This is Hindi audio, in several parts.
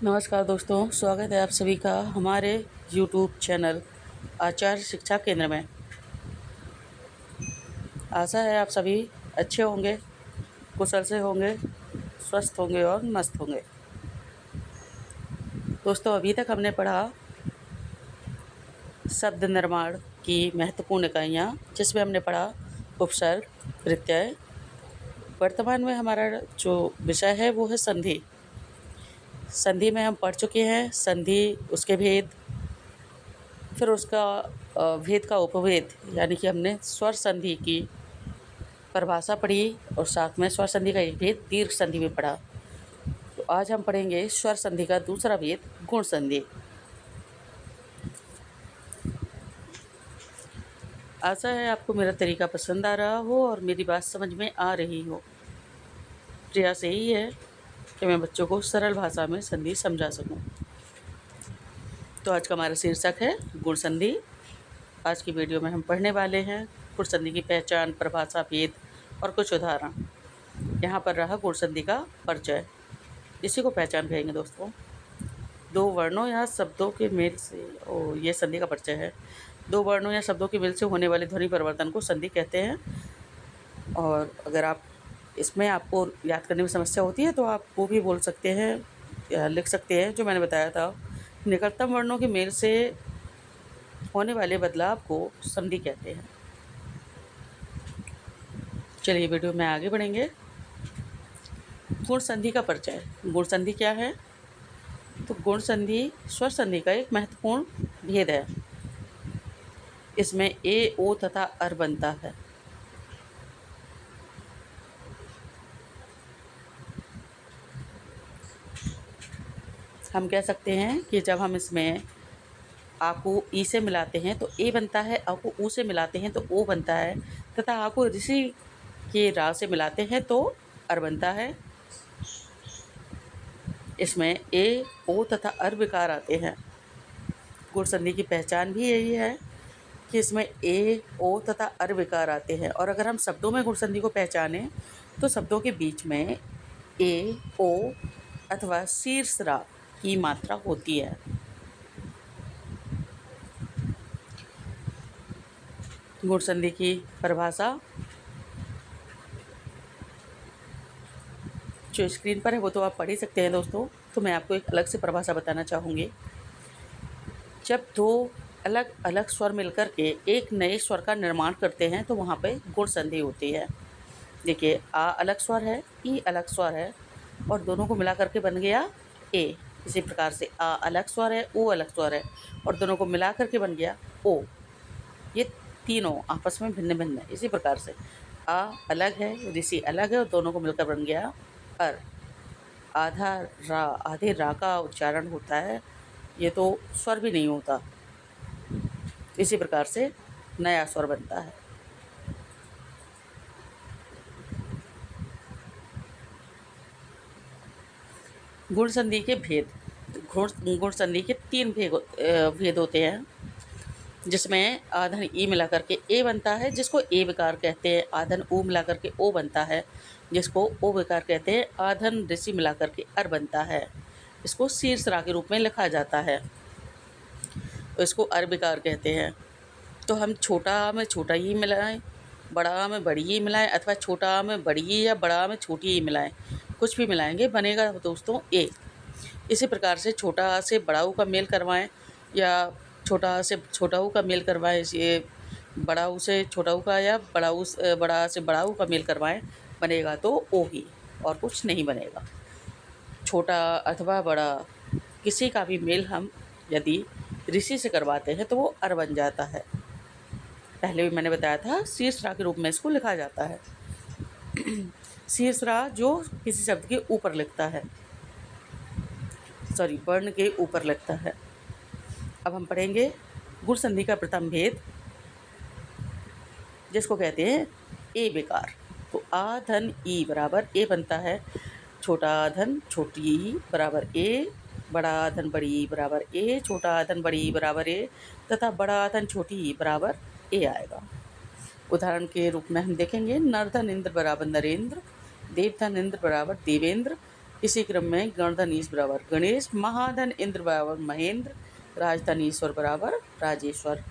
नमस्कार दोस्तों, स्वागत है आप सभी का हमारे YouTube चैनल आचार्य शिक्षा केंद्र में। आशा है आप सभी अच्छे होंगे, कुशल से होंगे, स्वस्थ होंगे और मस्त होंगे। दोस्तों, अभी तक हमने पढ़ा शब्द निर्माण की महत्वपूर्ण इकाइयाँ, जिसमें हमने पढ़ा उपसर्ग, प्रत्यय। वर्तमान में हमारा जो विषय है वो है संधि। संधि में हम पढ़ चुके हैं संधि, उसके भेद, फिर उसका भेद का उपभेद, यानी कि हमने स्वर संधि की परिभाषा पढ़ी और साथ में स्वर संधि का एक भेद दीर्घ संधि में पढ़ा। तो आज हम पढ़ेंगे स्वर संधि का दूसरा भेद गुण संधि। आशा है आपको मेरा तरीका पसंद आ रहा हो और मेरी बात समझ में आ रही हो। प्रयास यही है कि मैं बच्चों को सरल भाषा में संधि समझा सकूं। तो आज का हमारा शीर्षक है गुण संधि। आज की वीडियो में हम पढ़ने वाले हैं गुण संधि की पहचान, परिभाषा, भेद और कुछ उदाहरण। यहाँ पर रहा गुण संधि का परिचय। इसी को पहचान कहेंगे दोस्तों। दो वर्णों या शब्दों के मेल से, ये संधि का परिचय है। दो वर्णों या शब्दों के मेल से होने वाले ध्वनि परिवर्तन को संधि कहते हैं। और अगर आप इसमें आपको याद करने में समस्या होती है तो आप वो भी बोल सकते हैं या लिख सकते हैं जो मैंने बताया था। निकटतम वर्णों के मेल से होने वाले बदलाव को संधि कहते हैं। चलिए वीडियो में आगे बढ़ेंगे। गुण संधि का परिचय। गुण संधि क्या है? तो गुण संधि स्वर संधि का एक महत्वपूर्ण भेद है। इसमें ए, ओ तथा अर बनता है। हम कह सकते हैं कि जब हम इसमें आ को ई से मिलाते हैं तो ए बनता है, आ को ऊ से मिलाते हैं तो ओ बनता है, तथा आ को ऋषि के रा से मिलाते हैं तो अर बनता है। इसमें ए, ओ तथा अर विकार आते हैं। गुण संधि की पहचान भी यही है कि इसमें ए, ओ तथा अर विकार आते हैं। और अगर हम शब्दों में गुण संधि को पहचानें तो शब्दों के बीच में ए, ओ अथवा शीर्ष रा की मात्रा होती है। गुण संधि की परिभाषा जो स्क्रीन पर है वो तो आप पढ़ ही सकते हैं दोस्तों। तो मैं आपको एक अलग से परिभाषा बताना चाहूँगी। जब दो अलग अलग स्वर मिलकर के एक नए स्वर का निर्माण करते हैं तो वहाँ पे गुण संधि होती है। देखिए, आ अलग स्वर है, ई अलग स्वर है और दोनों को मिला करके बन गया ए। इसी प्रकार से आ अलग स्वर है, ओ अलग स्वर है और दोनों को मिला करके बन गया ओ। ये तीनों आपस में भिन्न भिन्न है। इसी प्रकार से आ अलग है, ऋषि अलग है और दोनों को मिलकर बन गया अर। आधा रा, आधे रा का उच्चारण होता है, ये तो स्वर भी नहीं होता। इसी प्रकार से नया स्वर बनता है। गुण संधि के भेद। गुण संधि के तीन भेद होते हैं, जिसमें आधन ई मिला करके ए बनता है, जिसको ए विकार कहते हैं। आधन ऊ मिला करके ओ बनता है, जिसको ओ विकार कहते हैं। आधन ऋषि मिला करके अर बनता है, इसको शीर्ष रा के रूप में लिखा जाता है, तो इसको अर विकार कहते हैं। तो हम छोटा आ में छोटा ई मिलाएं, बड़ा आ में बड़ी ई मिलाएं, अथवा छोटा आ में बड़ी ई या बड़ा आ में छोटी ई मिलाएं, कुछ भी मिलाएंगे बनेगा दोस्तों ए। इसी प्रकार से छोटा आ से बड़ा ऊ का मेल करवाएं या छोटा आ से छोटा ऊ का मेल करवाएं, ये बड़ा ऊ से छोटा ऊ का या बड़ा आ से बड़ा ऊ का मेल करवाएं, बनेगा तो ओ ही और कुछ नहीं बनेगा। छोटा अथवा बड़ा किसी का भी मेल हम यदि ऋषि से करवाते हैं तो वो अर बन जाता है। पहले भी मैंने बताया था शीर्ष रा के रूप में इसको लिखा जाता है। शीर्ष रा जो किसी शब्द के ऊपर लिखता है, वर्ण के ऊपर लिखता है। अब हम पढ़ेंगे गुण संधि का प्रथम भेद, जिसको कहते हैं ए विकार। तो आ धन ई बराबर ए बनता है। छोटा धन छोटी ई बराबर ए, बड़ा धन बड़ी ई बराबर ए, छोटा धन बड़ी ई बराबर ए तथा बड़ा धन छोटी ई बराबर ए आएगा। उदाहरण के रूप में हम देखेंगे नरधन इंद्र बराबर नरेंद्र, देवधन इंद्र बराबर देवेंद्र, इसी क्रम में गणधन ईश बराबर गणेश, महाधन इंद्र बराबर महेंद्र, राजधन ईश्वर बराबर राजेश्वर।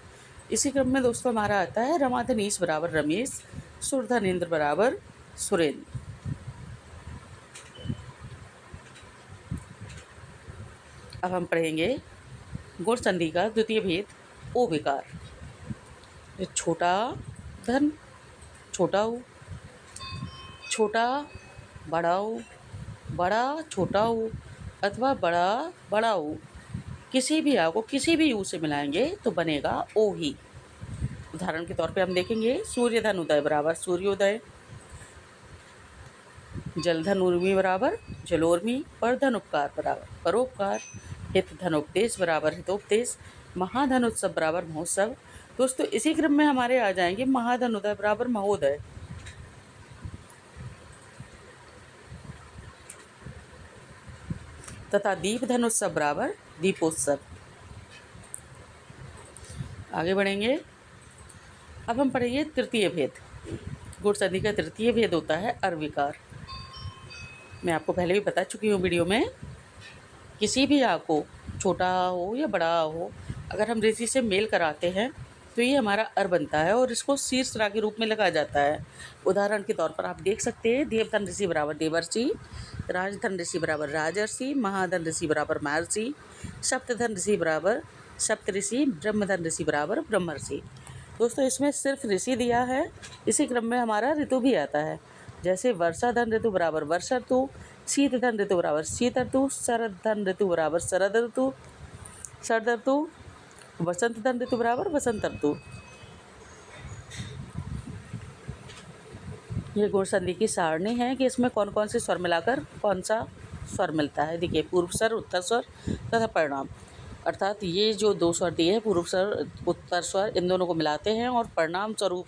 इसी क्रम में दोस्तों हमारा आता है रमाधन ईश बराबर रमेश, सुरधन इंद्र बराबर सुरेंद्र। अब हम पढ़ेंगे गुण संधि का द्वितीय भेद ओ विकार। छोटा धन छोटा ऊ, छोटा बड़ा ऊ, बड़ा छोटा ऊ अथवा बड़ा बड़ा ऊ, किसी भी आ को किसी भी यू से मिलाएंगे तो बनेगा ओ ही। उदाहरण के तौर पे हम देखेंगे सूर्यधन उदय बराबर सूर्योदय, जलधन उर्मी बराबर जलोर्मी, परधन उपकार बराबर परोपकार, हित धन उपदेश बराबर हितोपदेश, महाधन उत्सव बराबर महोत्सव। दोस्तों इसी क्रम में हमारे आ जाएंगे महाधन उदय बराबर महोदय, तथा दीप धन उत्सव बराबर दीपोत्सव। आगे बढ़ेंगे। अब हम पढ़ेंगे तृतीय भेद। गुण संधि का तृतीय भेद होता है अर्विकार। मैं आपको पहले भी बता चुकी हूँ वीडियो में, किसी भी आ को छोटा हो या बड़ा हो अगर हम ऋषि से मेल कराते हैं तो ये हमारा अर बनता है और इसको शीर्ष रा के रूप में लगा जाता है। उदाहरण के तौर पर आप देख सकते हैं देवधन ऋषि बराबर देवर्षि, राजधन ऋषि बराबर राजर्षि, महाधन ऋषि बराबर महर्षि, सप्तधन ऋषि बराबर सप्तऋषि, ब्रह्मधन ऋषि बराबर ब्रह्मर्षि। दोस्तों इसमें सिर्फ ऋषि दिया है, इसी क्रम में हमारा ऋतु भी आता है। जैसे वर्षा धन ऋतु बराबर वर्षा ऋतु, शीत धन ऋतु बराबर शीत ऋतु, शरद धन ऋतु बराबर शरद ऋतु, शरद ऋतु, वसंत धन ऋतु बराबर वसंत ऋतु। ये गुण संधि की सारणी है कि इसमें कौन कौन से स्वर मिलाकर कौन सा स्वर मिलता है। देखिए पूर्व स्वर, उत्तर स्वर तथा परिणाम, अर्थात ये जो दो स्वर दिए हैं पूर्व स्वर उत्तर स्वर, इन दोनों को मिलाते हैं और परिणाम स्वरूप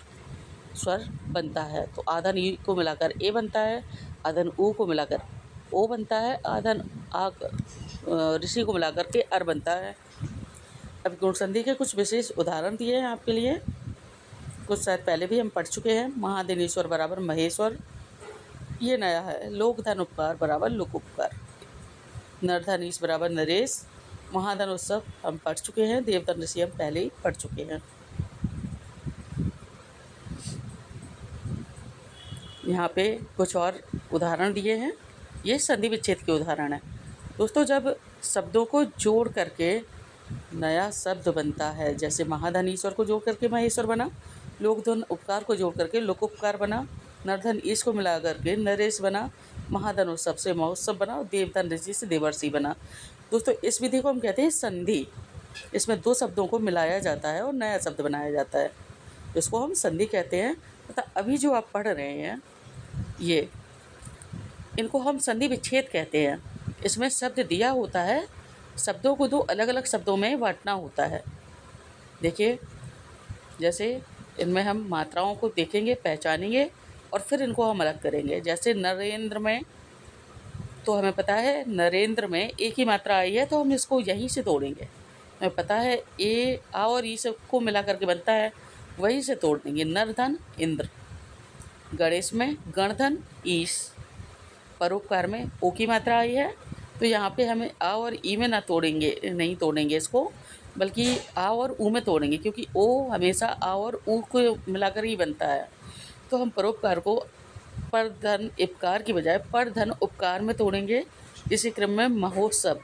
स्वर बनता है। तो आधन ई को मिलाकर ए बनता है, आधन ऊ को मिलाकर ओ बनता है, आधन आ ऋषि को मिलाकर के अर बनता है। अब गुण संधि के कुछ विशेष उदाहरण दिए हैं आपके लिए, कुछ शायद पहले भी हम पढ़ चुके हैं। महाधनेश्वर बराबर महेश्वर, ये नया है। लोकधन उपकार बराबर लोक उपकार, नरधन ईश बराबर नरेश, महाधन उत्सव हम पढ़ चुके हैं, देवधन ऋषि हम पहले ही पढ़ चुके हैं। यहाँ पे कुछ और उदाहरण दिए हैं, ये संधि विच्छेद के उदाहरण हैं। दोस्तों जब शब्दों को जोड़ करके नया शब्द बनता है, जैसे महाधन ईश्वर को जोड़ करके महेश्वर बना, लोकधन उपकार को जोड़ करके लोक उपकार बना, नरधन ईश को मिला करके नरेश बना, महाधन उत्सव से महोत्सव बना और देवधन ऋषि से देवर्षि बना। दोस्तों इस विधि को हम कहते हैं संधि। इसमें दो शब्दों को मिलाया जाता है और नया शब्द बनाया जाता है, इसको हम संधि कहते हैं। तथा अभी जो आप पढ़ रहे हैं ये, इनको हम संधि विच्छेद कहते हैं। इसमें शब्द दिया होता है, शब्दों को दो अलग अलग शब्दों में बांटना होता है। देखिए जैसे इनमें हम मात्राओं को देखेंगे, पहचानेंगे और फिर इनको हम अलग करेंगे। जैसे नरेंद्र में तो हमें पता है नरेंद्र में एक ही मात्रा आई है, तो हम इसको यहीं से तोड़ेंगे। हमें पता है ए आ और ई सबको मिला करके बनता है, वहीं से तोड़ देंगे। नरधन इंद्र, गणेश में गणधन ईश, परोपकार में ओ की मात्रा आई है, तो यहाँ पे हमें आ और ई में नहीं तोड़ेंगे इसको, बल्कि आ और ऊ में तोड़ेंगे, क्योंकि ओ हमेशा आ और ऊ को मिलाकर ही बनता है। तो हम परोपकार को पर धन उपकार की बजाय पर धन उपकार में तोड़ेंगे। इसी क्रम में महोत्सव,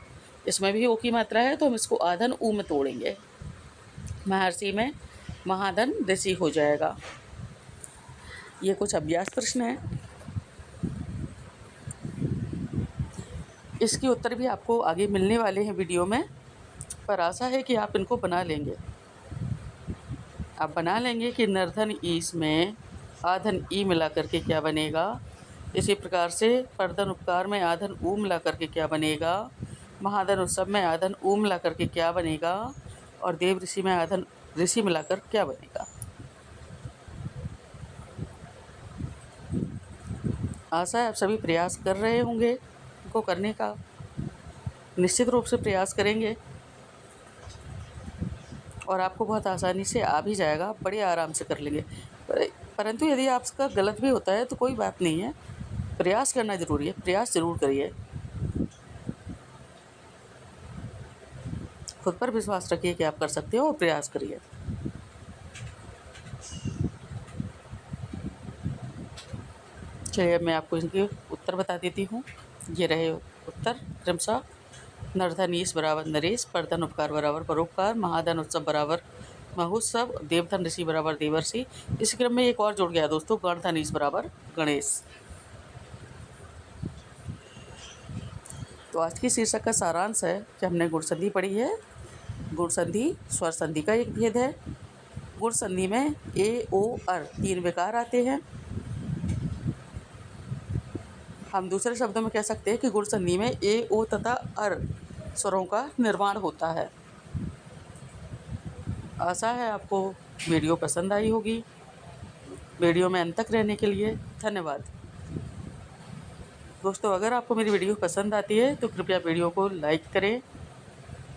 इसमें भी ओ की मात्रा है, तो हम इसको आधन ऊ में तोड़ेंगे। महर्षि में महाधन ऋषि हो जाएगा। ये कुछ अभ्यास प्रश्न हैं, इसके उत्तर भी आपको आगे मिलने वाले हैं वीडियो में, पर आशा है कि आप इनको बना लेंगे। आप बना लेंगे कि नरधन ईश में आधन ई मिला करके क्या बनेगा, इसी प्रकार से परधन उपकार में आधन ऊ मिला करके क्या बनेगा, महाधन उत्सव में आधन ऊ मिला करके क्या बनेगा, और देव ऋषि में आधन ऋषि मिलाकर क्या बनेगा। आशा है आप सभी प्रयास कर रहे होंगे इनको करने का, निश्चित रूप से प्रयास करेंगे और आपको बहुत आसानी से आ भी जाएगा, बड़े आराम से कर लेंगे। परंतु यदि आपका गलत भी होता है तो कोई बात नहीं है, प्रयास करना ज़रूरी है, प्रयास ज़रूर करिए। खुद पर विश्वास रखिए कि आप कर सकते हो और प्रयास करिए। चलिए अब मैं आपको इनके उत्तर बता देती हूँ। ये रहे उत्तर क्रमशः। नरधनीश बराबर नरेश, परधन उपकार बराबर परोपकार, महाधन उत्सव बराबर महोत्सव, देवधन ऋषि बराबर देवर्षि। इस क्रम में एक और जुड़ गया दोस्तों, गणधनीश बराबर गणेश। तो आज की शीर्षक का सारांश है कि हमने गुण संधि पढ़ी है। गुण संधि स्वर संधि का एक भेद है। गुण संधि में ए ओ अर 3 विकार आते हैं। हम दूसरे शब्दों में कह सकते हैं कि गुण संधि में ए ओ तथा अर स्वरों का निर्माण होता है। आशा है आपको वीडियो पसंद आई होगी। वीडियो में अंत तक रहने के लिए धन्यवाद। दोस्तों, अगर आपको मेरी वीडियो पसंद आती है तो कृपया वीडियो को लाइक करें,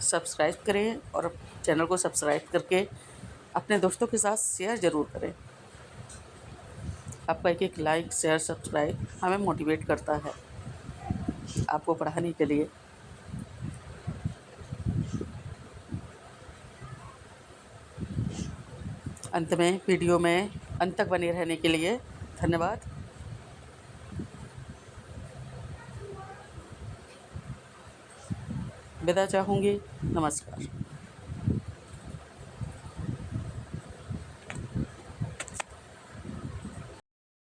सब्सक्राइब करें और चैनल को सब्सक्राइब करके अपने दोस्तों के साथ शेयर ज़रूर करें। आपका एक लाइक, शेयर, सब्सक्राइब हमें मोटिवेट करता है आपको पढ़ाने के लिए। अंत में वीडियो में अंत तक बने रहने के लिए धन्यवाद। विदा चाहूँगी। नमस्कार।